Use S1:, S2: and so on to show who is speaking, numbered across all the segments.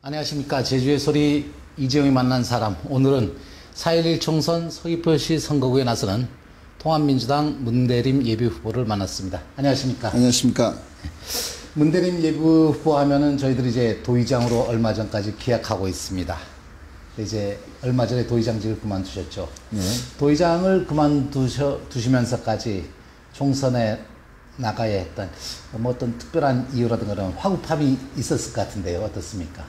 S1: 안녕하십니까. 제주의 소리 이재용이 만난 사람. 오늘은 4.11 총선 서귀포시 선거구에 나서는 통합민주당 문대림 예비후보를 만났습니다. 안녕하십니까.
S2: 안녕하십니까.
S1: 문대림 예비후보 하면은 저희들이 이제 도의장으로 얼마 전까지 기약하고 있습니다. 이제 얼마 전에 도의장직을 그만두셨죠.
S2: 네.
S1: 도의장을 그만두시면서까지 총선에 나가야 했던 어떤 특별한 이유라든가 그런 화구팝이 있었을 것 같은데요. 어떻습니까?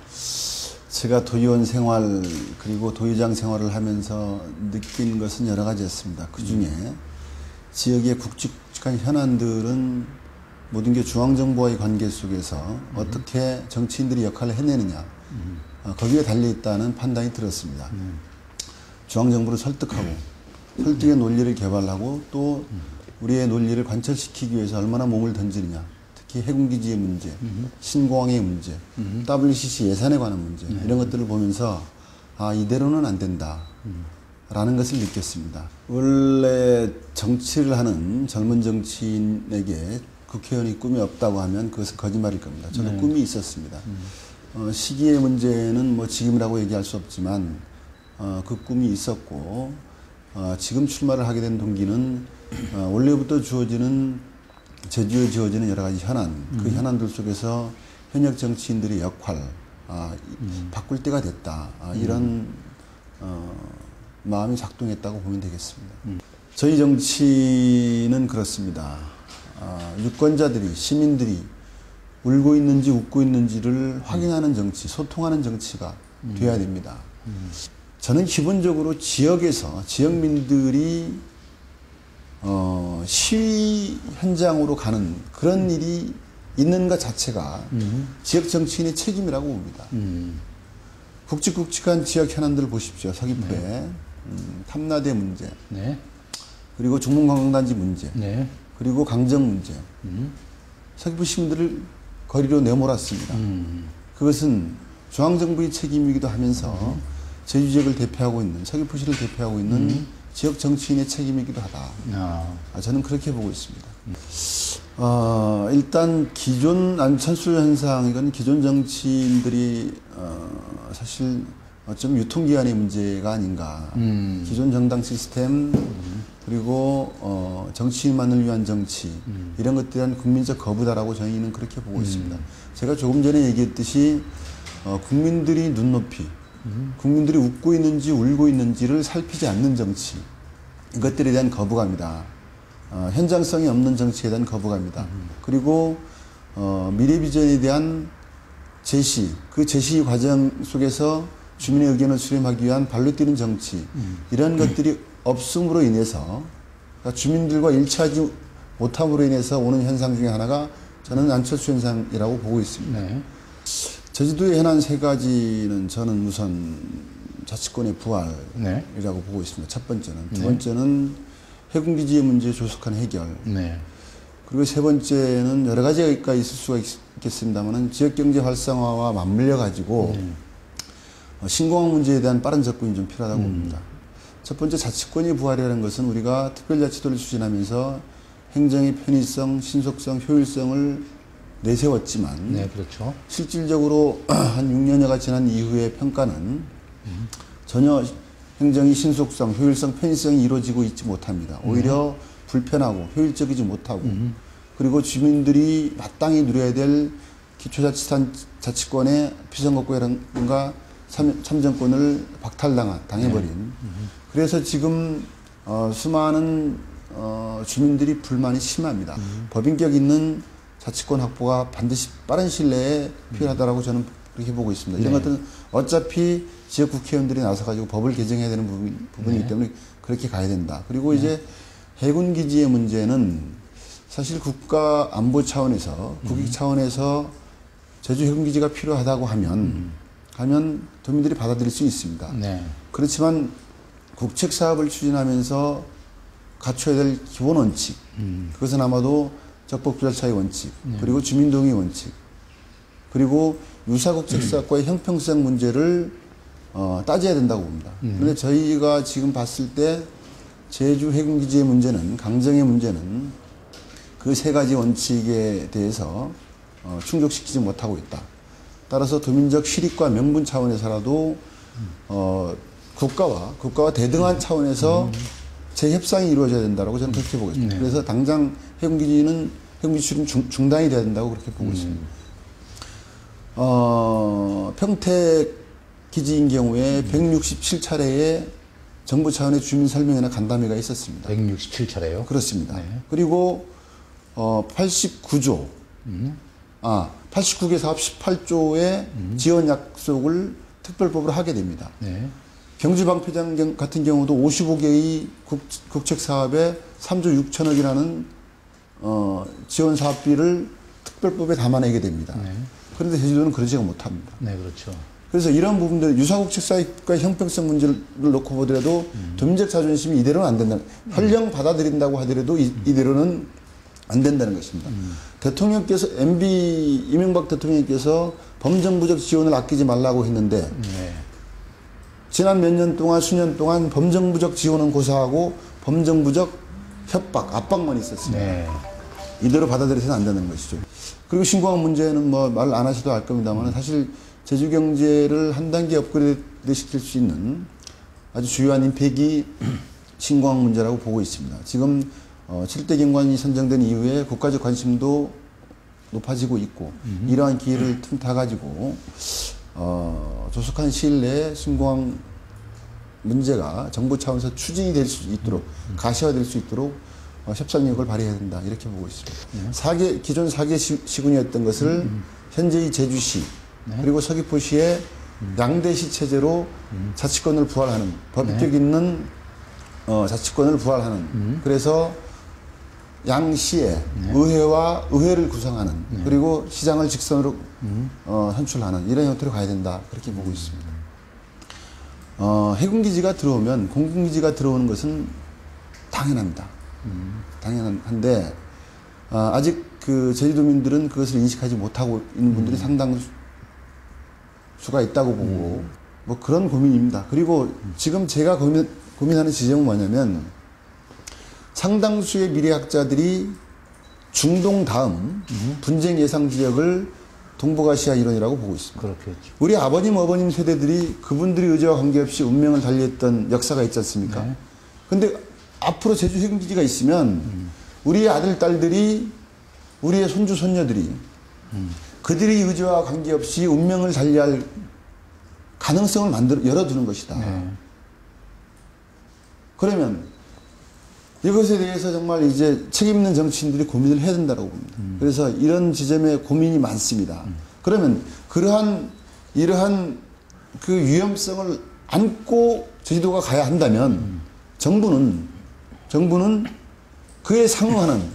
S2: 제가 도의원 생활 그리고 도의장 생활을 하면서 느낀 것은 여러 가지였습니다. 그 중에 지역의 굵직굵직한 현안들은 모든 게 중앙정부와의 관계 속에서 어떻게 정치인들이 역할을 해내느냐 거기에 달려있다는 판단이 들었습니다. 중앙정부를 설득하고 설득의 논리를 개발하고 또 우리의 논리를 관철시키기 위해서 얼마나 몸을 던지느냐. 특히 해군기지의 문제, 신공항의 문제, WCC 예산에 관한 문제 이런 것들을 보면서 아 이대로는 안 된다 라는 것을 느꼈습니다. 원래 정치를 하는 젊은 정치인에게 국회의원이 꿈이 없다고 하면 그것은 거짓말일 겁니다. 저도 꿈이 있었습니다. 시기의 문제는 뭐 지금이라고 얘기할 수 없지만 그 꿈이 있었고 지금 출마를 하게 된 동기는 원래부터 제주에 주어지는 여러 가지 현안, 그 현안들 속에서 현역 정치인들의 역할, 바꿀 때가 됐다. 이런 마음이 작동했다고 보면 되겠습니다. 저희 정치는 그렇습니다. 유권자들이, 시민들이 울고 있는지 웃고 있는지를 확인하는 정치, 소통하는 정치가 돼야 됩니다. 저는 기본적으로 지역에서 지역민들이 시위 현장으로 가는 그런 일이 있는 것 자체가 지역 정치인의 책임이라고 봅니다. 굵직굵직한 지역 현안들 보십시오. 서귀포에 탐라대 문제, 그리고 중문관광단지 문제, 그리고 강정 문제. 서귀포 시민들을 거리로 내몰았습니다. 그것은 중앙정부의 책임이기도 하면서 제주 지역을 대표하고 있는, 서귀포시를 대표하고 있는 지역 정치인의 책임이기도 하다. 저는 그렇게 보고 있습니다. 일단 기존 안철수 현상, 이건 기존 정치인들이 사실 어쩌면 유통기한의 문제가 아닌가. 기존 정당 시스템 그리고 정치인만을 위한 정치 이런 것들에 대한 국민적 거부다라고 저희는 그렇게 보고 있습니다. 제가 조금 전에 얘기했듯이 국민들이 눈높이 국민들이 웃고 있는지 울고 있는지를 살피지 않는 정치 이것들에 대한 거부감이다. 현장성이 없는 정치에 대한 거부감이다. 그리고 미래 비전에 대한 제시, 그 제시 과정 속에서 주민의 의견을 수렴하기 위한 발로 뛰는 정치 이런 것들이 없음으로 인해서 그러니까 주민들과 일치하지 못함으로 인해서 오는 현상 중에 하나가 저는 안철수 현상이라고 보고 있습니다. 제주도의 현안 세 가지는 저는 우선 자치권의 부활이라고 보고 있습니다. 첫 번째는. 두 번째는 해군기지의 문제 조속한 해결. 그리고 세 번째는 여러 가지가 있을 수가 있겠습니다만 지역경제 활성화와 맞물려 가지고 신공항 문제에 대한 빠른 접근이 좀 필요하다고 봅니다. 첫 번째 자치권의 부활이라는 것은 우리가 특별자치도를 추진하면서 행정의 편의성, 신속성, 효율성을 내세웠지만
S1: 그렇죠.
S2: 실질적으로 한 6년여가 지난 이후의 평가는 전혀 행정이 신속성, 효율성, 편의성이 이루어지고 있지 못합니다. 오히려 불편하고 효율적이지 못하고 그리고 주민들이 마땅히 누려야 될 기초자치권의 피선거권이라든가 참정권을 박탈당해버린 그래서 지금 수많은 주민들이 불만이 심합니다. 법인격 있는 자치권 확보가 반드시 빠른 시일 내에 필요하다고 저는 그렇게 보고 있습니다. 이런 것들은 어차피 지역 국회의원들이 나서가지고 법을 개정해야 되는 부분이기 때문에 그렇게 가야 된다. 그리고 이제 해군기지의 문제는 사실 국가 안보 차원에서, 국익 차원에서 제주 해군기지가 필요하다고 하면 도민들이 받아들일 수 있습니다. 그렇지만 국책 사업을 추진하면서 갖춰야 될 기본 원칙, 그것은 아마도 적법부절차의 원칙, 그리고 주민동의 원칙, 그리고 유사국책사과의 형평성 문제를 따져야 된다고 봅니다. 그런데 저희가 지금 봤을 때 제주 해군기지의 문제는, 강정의 문제는 그 세 가지 원칙에 대해서 충족시키지 못하고 있다. 따라서 도민적 실익과 명분 차원에서라도 국가와 대등한 차원에서 재협상이 이루어져야 된다고 저는 그렇게 보고 있습니다. 그래서 당장 해군기지 출입 중단이 돼야 된다고 그렇게 보고 있습니다. 평택 기지인 경우에 167차례의 정부 차원의 주민 설명회나 간담회가 있었습니다.
S1: 167차례요?
S2: 그렇습니다. 그리고 89조, 89개 사업 18조의 지원 약속을 특별법으로 하게 됩니다. 경주방패장 같은 경우도 55개의 국책 사업에 3조 6천억이라는 지원 사업비를 특별법에 담아내게 됩니다. 그런데 제주도는 그러지가 못합니다.
S1: 네, 그렇죠.
S2: 그래서 이런 부분들 유사국책 사업과의 형평성 문제를 놓고 보더라도 도민적 자존심이 이대로는 안 된다. 현령 받아들인다고 하더라도 이대로는 안 된다는 것입니다. 대통령께서 MB 이명박 대통령께서 범정부적 지원을 아끼지 말라고 했는데 지난 몇 년 동안 수년 동안 범정부적 지원은 고사하고 범정부적 협박, 압박만 있었습니다. 이대로 받아들여서는 안 되는 것이죠. 그리고 신공항 문제는 뭐 말 안 하셔도 알 겁니다만 사실 제주 경제를 한 단계 업그레이드 시킬 수 있는 아주 주요한 임팩이 신공항 문제라고 보고 있습니다. 지금 7대 경관이 선정된 이후에 국가적 관심도 높아지고 있고 이러한 기회를 틈타가지고 조속한 시일 내에 신공항 문제가 정부 차원에서 추진이 될 수 있도록 가시화될 수 있도록 협상력을 발휘해야 된다 이렇게 보고 있습니다. 기존 4개 시군이었던 것을 현재의 제주시 그리고 서귀포시의 양대시 체제로 자치권을 부활하는 법격 있는 자치권을 부활하는 그래서 양시의 의회와 의회를 구성하는 그리고 시장을 직선으로 선출하는 이런 형태로 가야 된다 그렇게 보고 있습니다. 해군기지가 들어오면 공군기지가 들어오는 것은 당연합니다. 당연한데 아직 그 제주도민들은 그것을 인식하지 못하고 있는 분들이 상당수가 있다고 보고 뭐 그런 고민입니다. 그리고 지금 제가 고민하는 지점은 뭐냐면 상당수의 미래학자들이 중동 다음 분쟁 예상 지역을 동북아시아 일원이라고 보고 있습니다.
S1: 그렇겠죠.
S2: 우리 아버님, 어머님 세대들이 그분들의 의지와 관계없이 운명을 달리했던 역사가 있지 않습니까? 근데 앞으로 제주 해군기지가 있으면 우리의 아들, 딸들이 우리의 손주, 손녀들이 그들의 의지와 관계없이 운명을 달리할 가능성을 열어두는 것이다. 그러면 이것에 대해서 정말 이제 책임 있는 정치인들이 고민을 해야 된다고 봅니다. 그래서 이런 지점에 고민이 많습니다. 그러면 이러한 그 위험성을 안고 제주도가 가야 한다면 정부는 그에 상응하는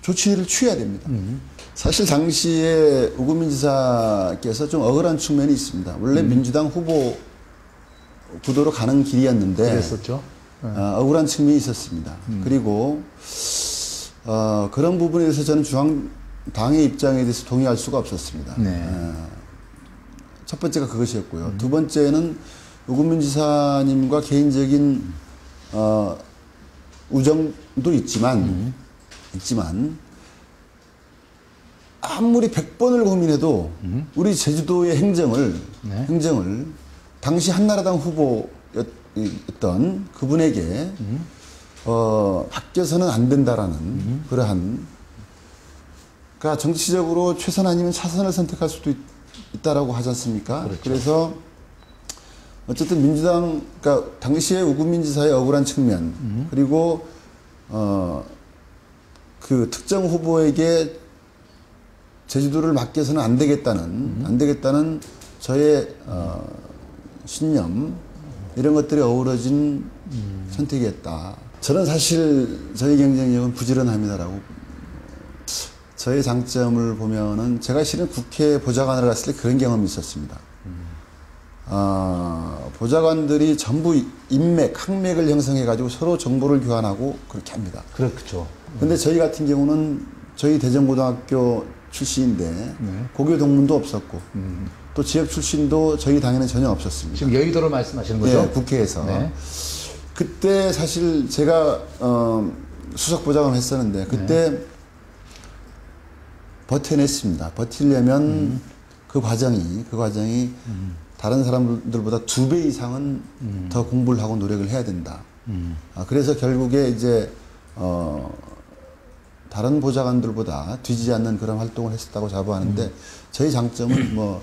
S2: 조치를 취해야 됩니다. 사실 당시에 우금민 지사께서 좀 억울한 측면이 있습니다. 원래 민주당 후보 구도로 가는 길이었는데
S1: 그랬었죠.
S2: 억울한 측면이 있었습니다. 그리고 그런 부분에 대해서 저는 중앙당의 입장에 대해서 동의할 수가 없었습니다. 첫 번째가 그것이었고요. 두 번째는 우금민 지사님과 개인적인 우정도 있지만 아무리 100번을 고민해도 우리 제주도의 행정을 당시 한나라당 후보였던 그분에게 맡겨서는 안 된다라는 그러한 그러니까 정치적으로 최선 아니면 차선을 선택할 수도 있다라고 하지 않습니까?
S1: 그렇죠.
S2: 그래서 어쨌든 민주당 그러니까 당시에 우금민 지사의 억울한 측면 그리고 그 특정 후보에게 제주도를 맡겨서는 안 되겠다는 저의 신념 이런 것들이 어우러진 선택이었다. 저는 사실 저희 경쟁력은 부지런합니다라고. 저의 장점을 보면은 제가 실은 국회 보좌관으로 갔을 때 그런 경험이 있었습니다. 보좌관들이 전부 항맥을 형성해가지고 서로 정보를 교환하고 그렇게 합니다.
S1: 그렇죠.
S2: 근데 저희 같은 경우는 저희 대전고등학교 출신인데 고교 동문도 없었고 또 지역 출신도 저희 당에는 전혀 없었습니다.
S1: 지금 여의도를 말씀하시는 거죠?
S2: 네, 국회에서. 그때 사실 제가 수석 보좌관을 했었는데 그때 버텨냈습니다. 버티려면 그 과정이 다른 사람들보다 2배 이상은 더 공부를 하고 노력을 해야 된다. 그래서 결국에 이제 다른 보좌관들보다 뒤지지 않는 그런 활동을 했었다고 자부하는데 저희 장점은 뭐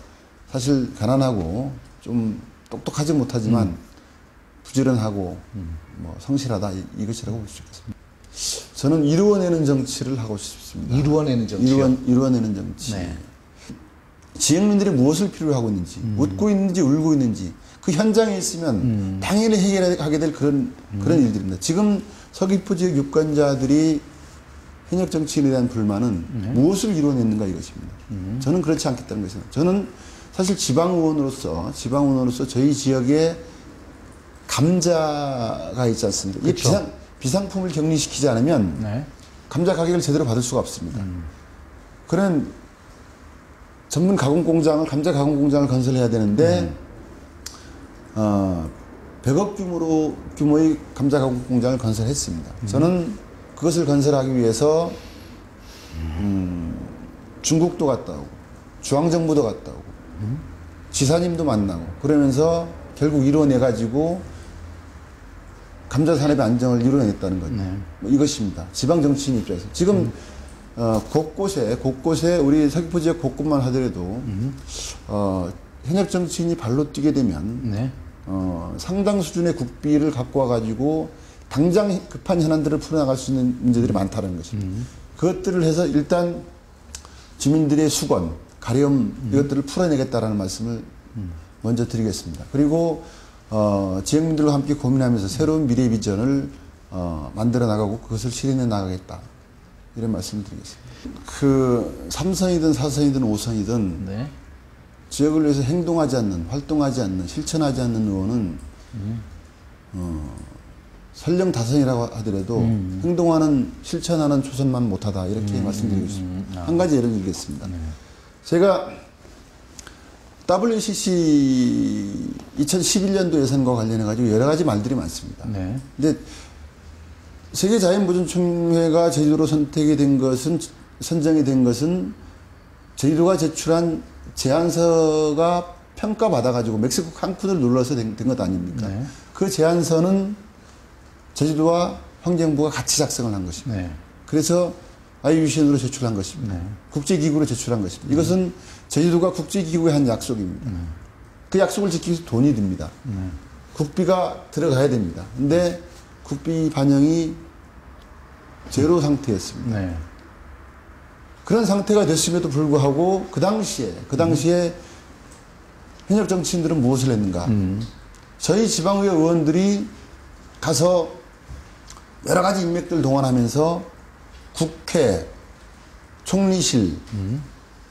S2: 사실 가난하고 좀 똑똑하지 못하지만 부지런하고 뭐 성실하다 이것이라고 볼 수 있겠습니다. 저는 이루어내는 정치를 하고 싶습니다.
S1: 이루어내는 정치요?
S2: 이루어내는 정치.
S1: 네.
S2: 지역민들이 무엇을 필요로 하고 있는지, 웃고 있는지 울고 있는지 그 현장에 있으면 당연히 해결하게 될 그런 일들입니다. 지금 서귀포 지역 유권자들이 현역 정치인에 대한 불만은 무엇을 이루어냈는가 이것입니다. 저는 그렇지 않겠다는 것입니다. 저는 사실 지방의원으로서 저희 지역에 감자가 있지 않습니까?
S1: 그렇죠.
S2: 이 비상품을 격리시키지 않으면
S1: 네.
S2: 감자 가격을 제대로 받을 수가 없습니다. 그런 전문 감자 가공 공장을 건설해야 되는데 100억 규모의 감자 가공 공장을 건설했습니다. 저는 그것을 건설하기 위해서 중국도 갔다 오고 중앙정부도 갔다 오고 지사님도 만나고 그러면서 결국 이뤄내가지고 감자 산업의 안정을 이뤄냈다는 거죠.
S1: 네.
S2: 뭐 이것입니다. 지방 정치인 입장에서 지금 곳곳에 우리 서귀포 지역 곳곳만 하더라도 현역 정치인이 발로 뛰게 되면
S1: 네.
S2: 상당 수준의 국비를 갖고 와가지고 당장 급한 현안들을 풀어나갈 수 있는 문제들이 많다는 것입니다. 그것들을 해서 일단 주민들의 수건, 가려움 이것들을 풀어내겠다라는 말씀을 먼저 드리겠습니다. 그리고 지역민들과 함께 고민하면서 새로운 미래 비전을 만들어 나가고 그것을 실현해 나가겠다. 이런 말씀을 드리겠습니다. 그 3선이든 4선이든 5선이든
S1: 네.
S2: 지역을 위해서 행동하지 않는, 활동하지 않는, 실천하지 않는 의원은 설령 다선이라고 하더라도 행동하는, 실천하는 초선만 못하다 이렇게 말씀드리겠습니다. 한 가지 예를 들겠습니다. 제가 WCC 2011년도 예산과 관련해 가지고 여러 가지 말들이 많습니다.
S1: 네.
S2: 근데 세계자연보존총회가 제주도로 선정이 된 것은 제주도가 제출한 제안서가 평가받아가지고 멕시코 칸쿤을 눌러서 된 것 아닙니까?
S1: 네.
S2: 그 제안서는 제주도와 환경부가 같이 작성을 한 것입니다.
S1: 네.
S2: 그래서 IUCN으로 제출한 것입니다.
S1: 네.
S2: 국제기구로 제출한 것입니다. 이것은 제주도가 국제기구에 한 약속입니다. 그 약속을 지키기 위해서 돈이 듭니다. 국비가 들어가야 됩니다. 근데 국비 반영이 제로 상태였습니다.
S1: 네.
S2: 그런 상태가 됐음에도 불구하고 그 당시에 현역 정치인들은 무엇을 했는가? 저희 지방의회 의원들이 가서 여러 가지 인맥들 동원하면서 국회, 총리실,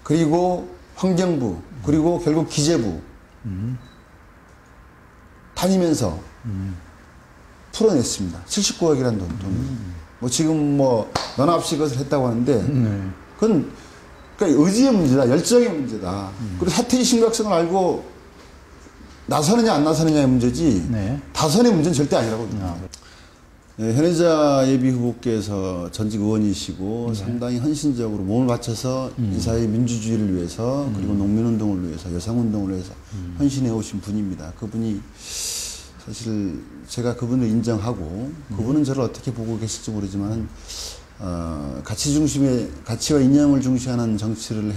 S2: 그리고 환경부, 그리고 결국 기재부 다니면서 풀어냈습니다. 79억이라는 돈. 뭐 지금 뭐 너나 없이 그것을 했다고 하는데 그건 그러니까 의지의 문제다, 열정의 문제다. 그리고 사태의 심각성을 알고 나서느냐 안 나서느냐의 문제지
S1: 네.
S2: 다선의 문제는 절대 아니라고 봅니다. 네, 현혜자 예비후보께서 전직 의원이시고 상당히 헌신적으로 몸을 바쳐서 이 사회의 민주주의를 위해서 그리고 농민운동을 위해서 여성운동을 위해서 헌신해 오신 분입니다. 그분이 사실 제가 그분을 인정하고 그분은 저를 어떻게 보고 계실지 모르지만 가치와 이념을 중시하는 정치를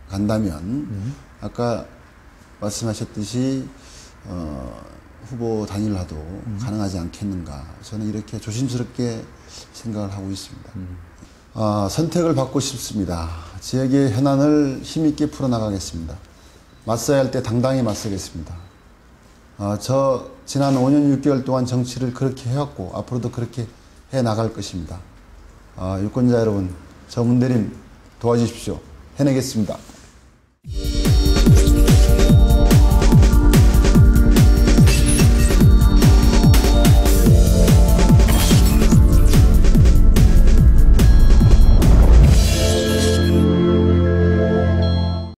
S2: 해나간다면 아까 말씀하셨듯이 후보 단일화도 가능하지 않겠는가. 저는 이렇게 조심스럽게 생각을 하고 있습니다. 선택을 받고 싶습니다. 지역의 현안을 힘있게 풀어나가겠습니다. 맞서야 할 때 당당히 맞서겠습니다. 저 지난 5년 6개월 동안 정치를 그렇게 해왔고 앞으로도 그렇게 해나갈 것입니다. 유권자 여러분, 저 문대림 도와주십시오. 해내겠습니다.